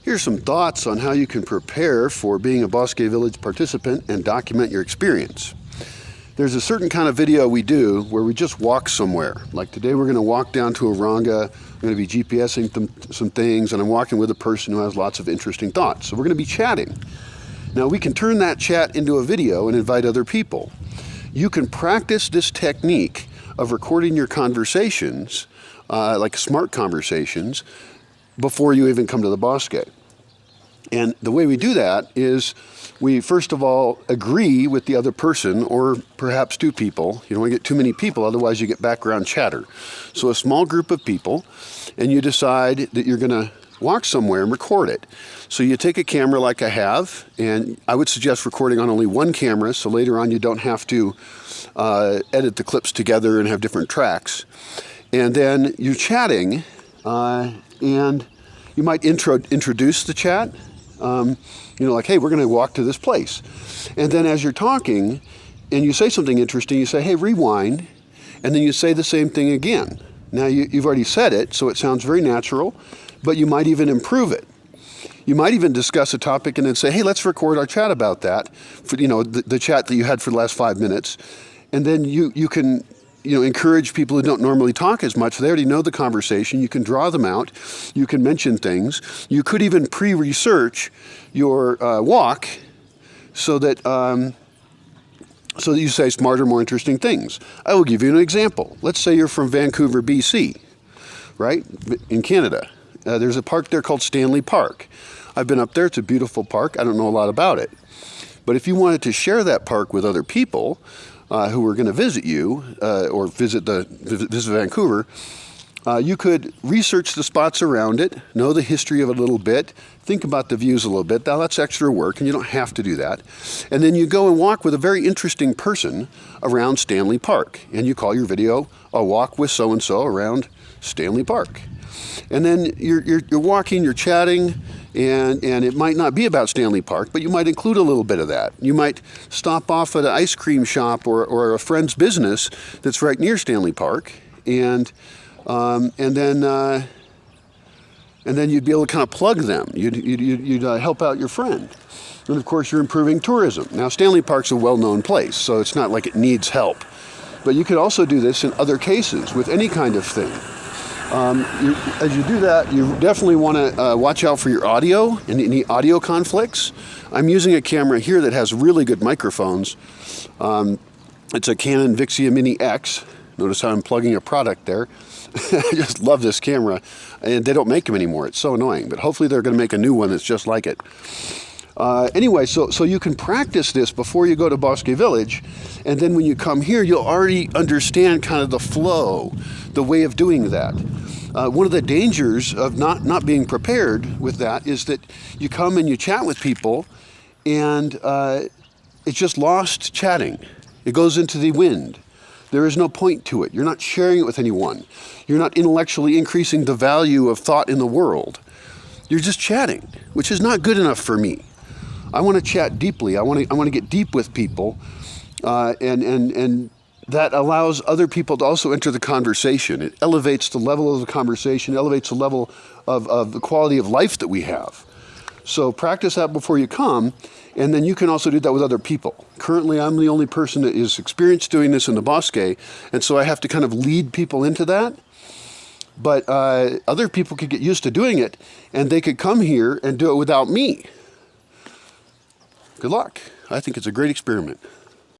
Here's some thoughts on how you can prepare for being a Bosque Village participant and document your experience. There's a certain kind of video we do where we just walk somewhere. Like today we're going to walk down to Oranga, I'm going to be GPSing some things, and I'm walking with a person who has lots of interesting thoughts. So we're going to be chatting. Now we can turn that chat into a video and invite other people. You can practice this technique of recording your conversations, like smart conversations, before you even come to the Bosque. And the way we do that is we first of all agree with the other person, or perhaps two people. You don't want to get too many people, otherwise you get background chatter. So a small group of people, and you decide that you're going to walk somewhere and record it. So you take a camera like I have, and I would suggest recording on only one camera, so later on you don't have to edit the clips together and have different tracks. And then you're chatting, and you might introduce the chat, like, hey, we're going to walk to this place. And then as you're talking and you say something interesting, you say, hey, rewind, and then you say the same thing again. Now you've already said it, so it sounds very natural, but you might even improve it. You might even discuss a topic and then say, hey, let's record our chat about that, for, the chat that you had for the last 5 minutes. And then you can encourage people who don't normally talk as much. They already know the conversation. You can draw them out. You can mention things. You could even pre-research your walk so that you say smarter, more interesting things. I will give you an example. Let's say you're from Vancouver, BC, right, in Canada. There's a park there called Stanley Park. I've been up there. It's a beautiful park. I don't know a lot about it. But if you wanted to share that park with other people, who were going to visit you or visit Vancouver, you could research the spots around it, know the history of it a little bit, think about the views a little bit. Now that's extra work, and you don't have to do that. And then you go and walk with a very interesting person around Stanley Park, and you call your video "A Walk with So-and-so Around Stanley Park." And then you're walking, you're chatting, and it might not be about Stanley Park, but you might include a little bit of that. You might stop off at an ice cream shop or a friend's business that's right near Stanley Park, and then you'd be able to kind of plug them. You'd help out your friend. And of course, you're improving tourism. Now, Stanley Park's a well-known place, so it's not like it needs help. But you could also do this in other cases with any kind of thing. As you do that, you definitely want to watch out for your audio and any audio conflicts. I'm using a camera here that has really good microphones. It's a Canon Vixia Mini X. Notice how I'm plugging a product there. I just love this camera, and they don't make them anymore. It's so annoying, but hopefully they're going to make a new one that's just like it. Anyway, so you can practice this before you go to Bosque Village, and then when you come here, you'll already understand kind of the flow, the way of doing that. One of the dangers of not being prepared with that is that you come and you chat with people, and it's just lost chatting. It goes into the wind. There is no point to it. You're not sharing it with anyone. You're not intellectually increasing the value of thought in the world. You're just chatting, which is not good enough for me. I want to chat deeply. I want to get deep with people, and that allows other people to also enter the conversation. It elevates the level of the conversation, elevates the level of the quality of life that we have. So practice that before you come, and then you can also do that with other people. Currently, I'm the only person that is experienced doing this in the Bosque, and so I have to kind of lead people into that. But other people could get used to doing it, and they could come here and do it without me. Good luck. I think it's a great experiment.